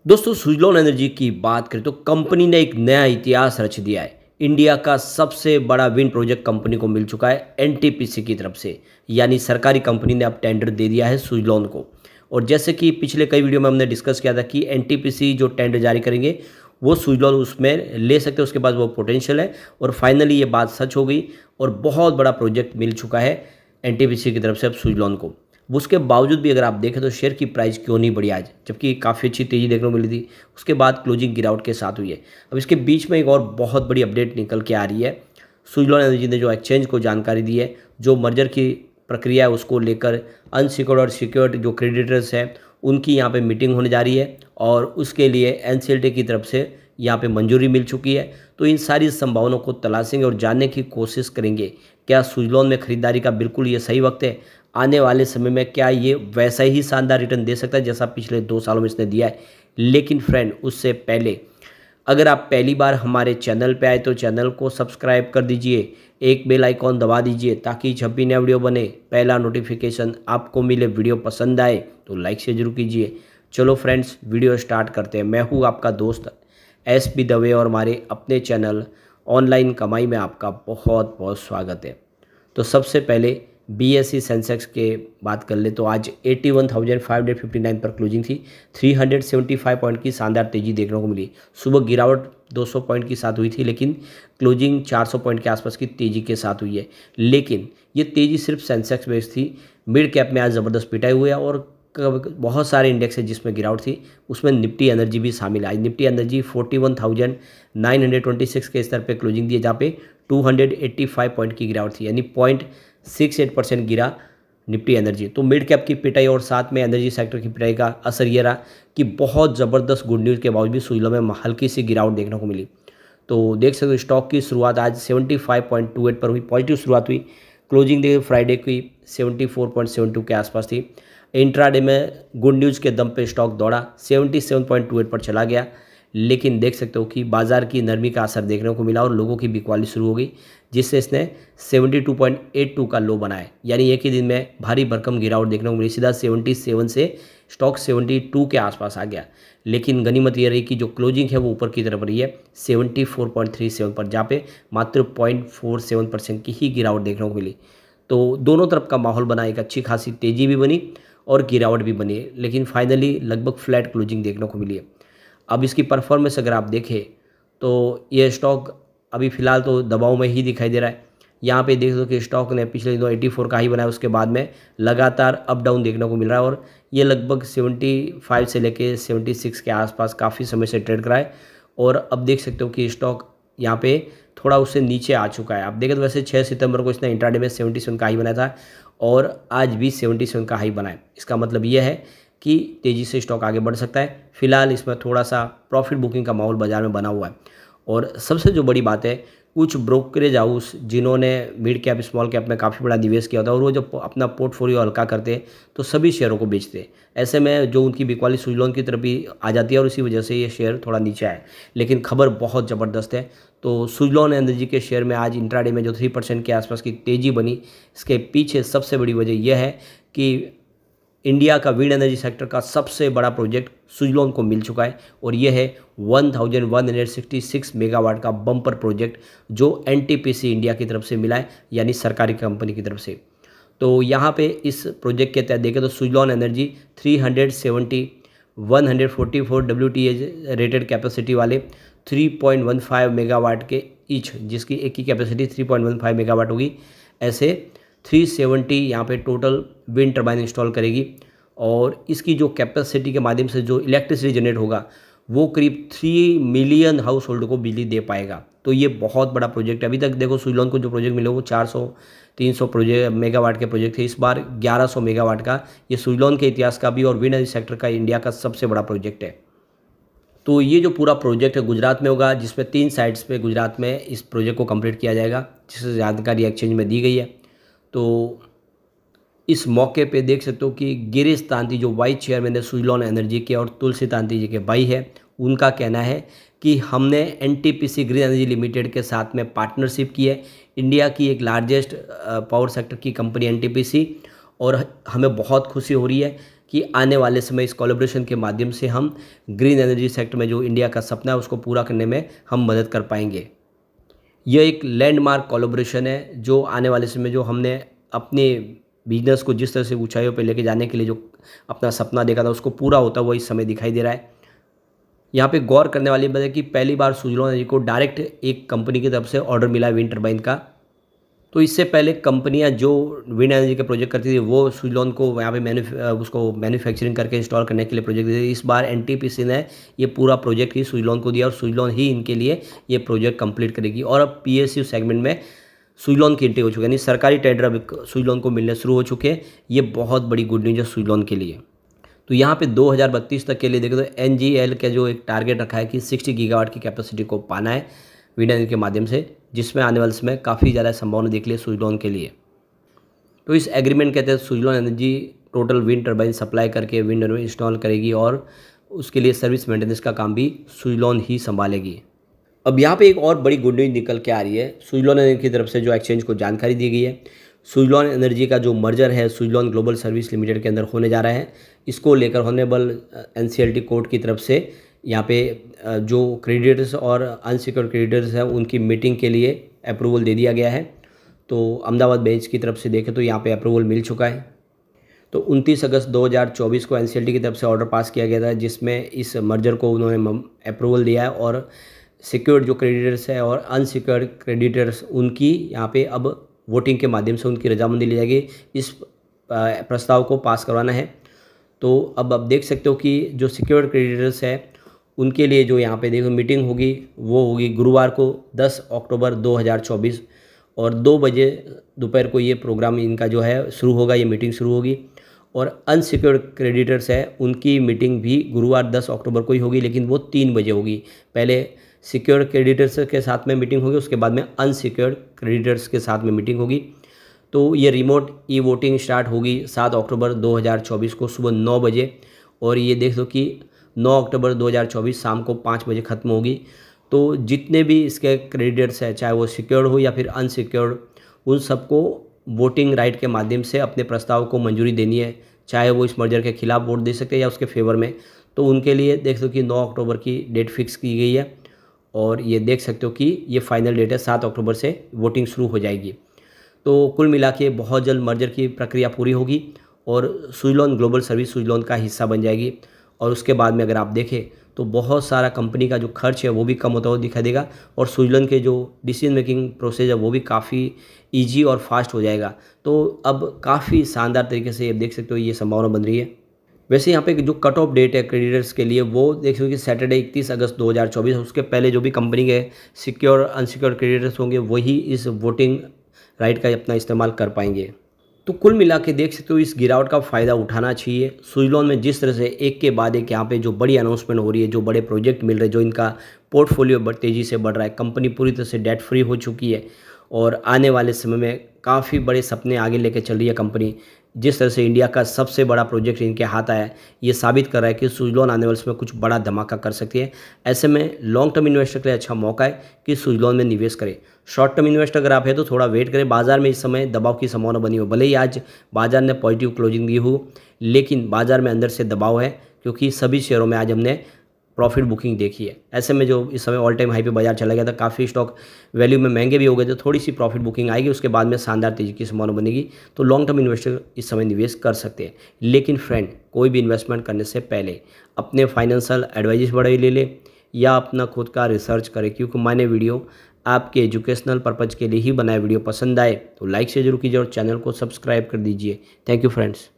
दोस्तों सुजलॉन एनर्जी की बात करें तो कंपनी ने एक नया इतिहास रच दिया है। इंडिया का सबसे बड़ा विंड प्रोजेक्ट कंपनी को मिल चुका है एनटीपीसी की तरफ से, यानी सरकारी कंपनी ने अब टेंडर दे दिया है सुजलॉन को। और जैसे कि पिछले कई वीडियो में हमने डिस्कस किया था कि एनटीपीसी जो टेंडर जारी करेंगे वो सुजलॉन उसमें ले सकते हैं, उसके बाद वो पोटेंशियल है। और फाइनली ये बात सच हो गई और बहुत बड़ा प्रोजेक्ट मिल चुका है एनटीपीसी की तरफ से अब सुजलॉन को। उसके बावजूद भी अगर आप देखें तो शेयर की प्राइस क्यों नहीं बढ़ी आज, जबकि काफ़ी अच्छी तेज़ी देखने को मिली थी। उसके बाद क्लोजिंग गिरावट के साथ हुई है। अब इसके बीच में एक और बहुत बड़ी अपडेट निकल के आ रही है। सुजलॉन एनर्जी ने जो एक्सचेंज को जानकारी दी है, जो मर्जर की प्रक्रिया है उसको लेकर अनसिक्योर्ड और सिक्योर्ड जो क्रेडिटर्स हैं उनकी यहाँ पे मीटिंग होने जा रही है और उसके लिए एनसीएलटी की तरफ से यहाँ पे मंजूरी मिल चुकी है। तो इन सारी संभावनाओं को तलाशेंगे और जानने की कोशिश करेंगे क्या सुजलॉन में खरीदारी का बिल्कुल ये सही वक्त है। आने वाले समय में क्या ये वैसा ही शानदार रिटर्न दे सकता है जैसा पिछले 2 सालों में इसने दिया है। लेकिन फ्रेंड, उससे पहले अगर आप पहली बार हमारे चैनल पे आए तो चैनल को सब्सक्राइब कर दीजिए, एक बेल आइकॉन दबा दीजिए ताकि जब भी नया वीडियो बने पहला नोटिफिकेशन आपको मिले। वीडियो पसंद आए तो लाइक से जरूर कीजिए। चलो फ्रेंड्स, वीडियो स्टार्ट करते हैं। मैं हूँ आपका दोस्त एसबी दवे और हमारे अपने चैनल ऑनलाइन कमाई में आपका बहुत बहुत स्वागत है। तो सबसे पहले बीएसई सेंसेक्स के बात कर ले तो आज 81,559 पर क्लोजिंग थी। 375 पॉइंट की शानदार तेजी देखने को मिली। सुबह गिरावट 200 पॉइंट के साथ हुई थी, लेकिन क्लोजिंग 400 पॉइंट के आसपास की तेजी के साथ हुई है। लेकिन ये तेजी सिर्फ सेंसेक्स बेस्ड थी। मिड कैप में आज ज़बरदस्त पिटाई हुई है और बहुत सारे इंडेक्स है जिसमें गिरावट थी, उसमें निफ्टी एनर्जी भी शामिल है। आज निफ्टी एनर्जी 41,926 के स्तर पे क्लोजिंग दी है, जहाँ पे 285 पॉइंट की गिरावट थी, यानी 0.68% गिरा निफ्टी एनर्जी। तो मिड कैप की पिटाई और साथ में एनर्जी सेक्टर की पिटाई का असर ये रहा कि बहुत ज़बरदस्त गुड न्यूज़ के बावजूद भी सुजलॉन में हल्की सी गिरावट देखने को मिली। तो देख सकते हो स्टॉक की शुरुआत आज 75.28 पर हुई, पॉजिटिव शुरुआत हुई। क्लोजिंग देखिए फ्राइडे की 74.72 के आसपास थी। इंट्राडे में गुड न्यूज़ के दम पे स्टॉक दौड़ा, 77.28 पर चला गया। लेकिन देख सकते हो कि बाजार की नरमी का असर देखने को मिला और लोगों की बिकवाली शुरू हो गई, जिससे इसने 72.82 का लो बनाया, यानी एक ही दिन में भारी भरकम गिरावट देखने को मिली। सीधा 77 से स्टॉक 72 के आसपास आ गया। लेकिन गनीमत ये रही कि जो क्लोजिंग है वो ऊपर की तरफ रही है 74.37 पर, जहाँ पे मात्र 0.47% की ही गिरावट देखने को मिली। तो दोनों तरफ का माहौल बना, एक अच्छी खासी तेज़ी भी बनी और गिरावट भी बनी है, लेकिन फाइनली लगभग फ्लैट क्लोजिंग देखने को मिली है। अब इसकी परफॉर्मेंस अगर आप देखें तो ये स्टॉक अभी फ़िलहाल तो दबाव में ही दिखाई दे रहा है। यहाँ पे देख दो कि स्टॉक ने पिछले दिनों 84 का हाई बनाया, उसके बाद में लगातार अप डाउन देखने को मिल रहा है और ये लगभग 75 से लेके 76 के आसपास काफ़ी समय से ट्रेड करा है। और अब देख सकते हो कि स्टॉक यहाँ पे थोड़ा उससे नीचे आ चुका है। आप देखें तो वैसे 6 सितंबर को इसने इंट्राडे में 77 का हाई बनाया था और आज भी 77 का हाई बना है। इसका मतलब ये है कि तेज़ी से स्टॉक आगे बढ़ सकता है। फिलहाल इसमें थोड़ा सा प्रॉफिट बुकिंग का माहौल बाजार में बना हुआ है। और सबसे जो बड़ी बात है, कुछ ब्रोकरेज हाउस जिन्होंने मिड कैप स्मॉल कैप में काफ़ी बड़ा निवेश किया होता है और वो जब अपना पोर्टफोलियो हल्का करते हैं तो सभी शेयरों को बेचते हैं। ऐसे में जो उनकी बिकवाली सुजलॉन की तरफ भी आ जाती है और इसी वजह से ये शेयर थोड़ा नीचे आए। लेकिन खबर बहुत ज़बरदस्त है। तो सुजलॉन एनर्जी के शेयर में आज इंट्राडे में जो 3% के आसपास की तेज़ी बनी, इसके पीछे सबसे बड़ी वजह यह है कि इंडिया का विंड एनर्जी सेक्टर का सबसे बड़ा प्रोजेक्ट सुजलॉन को मिल चुका है और यह है 1166 मेगावाट का बम्पर प्रोजेक्ट जो एनटीपीसी इंडिया की तरफ से मिला है, यानी सरकारी कंपनी की तरफ से। तो यहाँ पे इस प्रोजेक्ट के तहत देखें तो Suzlon energy 370 144 WTH rated capacity वाले 3.15 मेगावाट के ईच, जिसकी एक की कैपेसिटी 3.15 मेगावाट होगी, ऐसे 370 यहाँ पे टोटल विंड टर्बाइन इंस्टॉल करेगी। और इसकी जो कैपेसिटी के माध्यम से जो इलेक्ट्रिसिटी जनरेट होगा वो करीब 3 मिलियन हाउस होल्ड को बिजली दे पाएगा। तो ये बहुत बड़ा प्रोजेक्ट है। अभी तक देखो सुजलॉन को जो प्रोजेक्ट मिले वो 400-300 मेगावाट के प्रोजेक्ट थे, इस बार 1100 मेगावाट का। ये सुजलॉन के इतिहास का भी और विंड एनर्जी सेक्टर का इंडिया का सबसे बड़ा प्रोजेक्ट है। तो ये जो पूरा प्रोजेक्ट है गुजरात में होगा, जिसमें 3 साइट्स पे गुजरात में इस प्रोजेक्ट को कंप्लीट किया जाएगा, जिससे जानकारी एक्सचेंज में दी गई है। तो इस मौके पे देख सकते हो कि गिरीश तांती जो वाइस चेयरमैन है सुजलॉन एनर्जी के और तुलसी तांती जी के भाई है, उनका कहना है कि हमने एनटीपीसी ग्रीन एनर्जी लिमिटेड के साथ में पार्टनरशिप की है। इंडिया की एक लार्जेस्ट पावर सेक्टर की कंपनी एनटीपीसी, और हमें बहुत खुशी हो रही है कि आने वाले समय इस कोलैबोरेशन के माध्यम से हम ग्रीन एनर्जी सेक्टर में जो इंडिया का सपना है उसको पूरा करने में हम मदद कर पाएंगे। यह एक लैंडमार्क कोलैबोरेशन है जो आने वाले समय जो हमने अपने बिजनेस को जिस तरह से ऊंचाइयों पर लेके जाने के लिए जो अपना सपना देखा था उसको पूरा होता हुआ इस समय दिखाई दे रहा है। यहाँ पे गौर करने वाली बात है कि पहली बार सुजलॉन एनर्जी को डायरेक्ट एक कंपनी की तरफ से ऑर्डर मिला है विंड टर्बाइन का। तो इससे पहले कंपनियां जो विंड एनर्जी के प्रोजेक्ट करती थी वो सुजलॉन को यहाँ पे उसको मैन्युफैक्चरिंग करके इंस्टॉल करने के लिए प्रोजेक्ट देती थी। इस बार एनटीपीसी ने ये पूरा प्रोजेक्ट ही सुजलॉन को दिया और सुजलॉन ही इनके लिए ये प्रोजेक्ट कंप्लीट करेगी। और अब पीएसयू सेगमेंट में सुजलॉन की एंट्री हो चुकी है, यानी सरकारी टेंडर अब सुजलॉन को मिलने शुरू हो चुके हैं। ये बहुत बड़ी गुड न्यूज़ है सुजलॉन के लिए। तो यहाँ पे 2032 तक के लिए देखें तो एनजीएल का जो एक टारगेट रखा है कि 60 गीगावाट की कैपेसिटी को पाना है विंड एनर्जी के माध्यम से, जिसमें आने वाले समय काफ़ी ज़्यादा संभावना देख ली सुजलॉन के लिए। तो इस एग्रीमेंट के तहत Suzlon energy total wind turbine supply करके विंड टर्बाइन इंस्टॉल करेगी और उसके लिए सर्विस मेंटेनेंस का काम भी सुजलॉन ही संभालेगी। अब यहाँ पे एक और बड़ी गुड न्यूज़ निकल के आ रही है सुजलॉन एनर्जी की तरफ से जो एक्सचेंज को जानकारी दी गई है। सुजलॉन एनर्जी का जो मर्जर है सुजलॉन ग्लोबल सर्विस लिमिटेड के अंदर होने जा रहा है, इसको लेकर ऑनरेबल एनसीएलटी कोर्ट की तरफ से यहाँ पे जो क्रेडिटर्स और अनसिक्योर्ड क्रेडिटर्स हैं उनकी मीटिंग के लिए अप्रूवल दे दिया गया है। तो अहमदाबाद बेंच की तरफ से देखें तो यहाँ पे अप्रूवल मिल चुका है। तो 29 अगस्त 2024 को एनसीएलटी की तरफ से ऑर्डर पास किया गया था जिसमें इस मर्जर को उन्होंने अप्रूवल दिया है और सिक्योर्ड जो क्रेडिटर्स है और अनसिक्योर्ड क्रेडिटर्स उनकी यहाँ पे अब वोटिंग के माध्यम से उनकी रजामंदी ली जाएगी। इस प्रस्ताव को पास करवाना है। तो अब आप देख सकते हो कि जो सिक्योर्ड क्रेडिटर्स है उनके लिए जो यहाँ पे देखो मीटिंग होगी वो होगी गुरुवार को 10 अक्टूबर 2024 और 2 बजे दोपहर को ये प्रोग्राम इनका जो है शुरू होगा, ये मीटिंग शुरू होगी। और अनसिक्योर्ड क्रेडिटर्स है उनकी मीटिंग भी गुरुवार 10 अक्टूबर को ही होगी, लेकिन वो 3 बजे होगी। पहले सिक्योर्ड क्रेडिटर्स के साथ में मीटिंग होगी, उसके बाद में अनसिक्योर्ड क्रेडिटर्स के साथ में मीटिंग होगी। तो ये रिमोट ई वोटिंग स्टार्ट होगी 7 अक्टूबर 2024 को सुबह 9 बजे और ये देख दो कि 9 अक्टूबर 2024 शाम को 5 बजे ख़त्म होगी। तो जितने भी इसके क्रेडिटर्स हैं चाहे वो सिक्योर्ड हो या फिर अनसिक्योर्ड, उन सबको वोटिंग राइट के माध्यम से अपने प्रस्ताव को मंजूरी देनी है, चाहे वो इस मर्जर के खिलाफ वोट दे सकते हैं या उसके फेवर में। तो उनके लिए देख दो कि 9 अक्टूबर की डेट फिक्स की गई है और ये देख सकते हो कि ये फाइनल डेट है, 7 अक्टूबर से वोटिंग शुरू हो जाएगी। तो कुल मिला के बहुत जल्द मर्जर की प्रक्रिया पूरी होगी और सुजलॉन ग्लोबल सर्विस सुजलॉन का हिस्सा बन जाएगी। और उसके बाद में अगर आप देखें तो बहुत सारा कंपनी का जो खर्च है वो भी कम होता हुआ दिखाई देगा और सुजलॉन के जो डिसीजन मेकिंग प्रोसेस है वो भी काफ़ी ईजी और फास्ट हो जाएगा। तो अब काफ़ी शानदार तरीके से आप देख सकते हो ये संभावना बन रही है। वैसे यहाँ पे जो कट ऑफ डेट है क्रेडिटर्स के लिए वो देख सकते हो कि सैटरडे 31 अगस्त 2024, उसके पहले जो भी कंपनी के सिक्योर अनसिक्योर क्रेडिटर्स होंगे वही इस वोटिंग राइट का अपना इस्तेमाल कर पाएंगे। तो कुल मिला के देख सकते हो इस गिरावट का फ़ायदा उठाना चाहिए। सुजलॉन में जिस तरह से एक के बाद एक यहाँ पे जो बड़ी अनाउंसमेंट हो रही है, जो बड़े प्रोजेक्ट मिल रहे हैं, जो इनका पोर्टफोलियो तेज़ी से बढ़ रहा है, कंपनी पूरी तरह से डेट फ्री हो चुकी है और आने वाले समय में काफ़ी बड़े सपने आगे लेके चल रही है कंपनी। जिस तरह से इंडिया का सबसे बड़ा प्रोजेक्ट इनके हाथ आया है, ये साबित कर रहा है कि सुजलॉन आने वाले समय कुछ बड़ा धमाका कर सकती है। ऐसे में लॉन्ग टर्म इन्वेस्टर के लिए अच्छा मौका है कि सुजलॉन में निवेश करें। शॉर्ट टर्म इन्वेस्टर अगर आप है तो थोड़ा वेट करें। बाजार में इस समय दबाव की संभावना बनी हो, भले ही आज बाजार ने पॉजिटिव क्लोजिंग दी हो, लेकिन बाजार में अंदर से दबाव है क्योंकि सभी शेयरों में आज हमने प्रॉफिट बुकिंग देखी है। ऐसे में जो इस समय ऑल टाइम हाई पे बाजार चला गया था, काफ़ी स्टॉक वैल्यू में महंगे भी हो गए, तो थोड़ी सी प्रॉफिट बुकिंग आएगी, उसके बाद में शानदार तेजी की संभावना बनेगी। तो लॉन्ग टर्म इन्वेस्टर इस समय निवेश कर सकते हैं। लेकिन फ्रेंड, कोई भी इन्वेस्टमेंट करने से पहले अपने फाइनेंशियल एडवाइस बड़े ले ले या अपना खुद का रिसर्च करें, क्योंकि मैंने वीडियो आपके एजुकेशनल पर्पज़ के लिए ही बनाया। वीडियो पसंद आए तो लाइक से जरूर कीजिए और चैनल को सब्सक्राइब कर दीजिए। Thank you friends.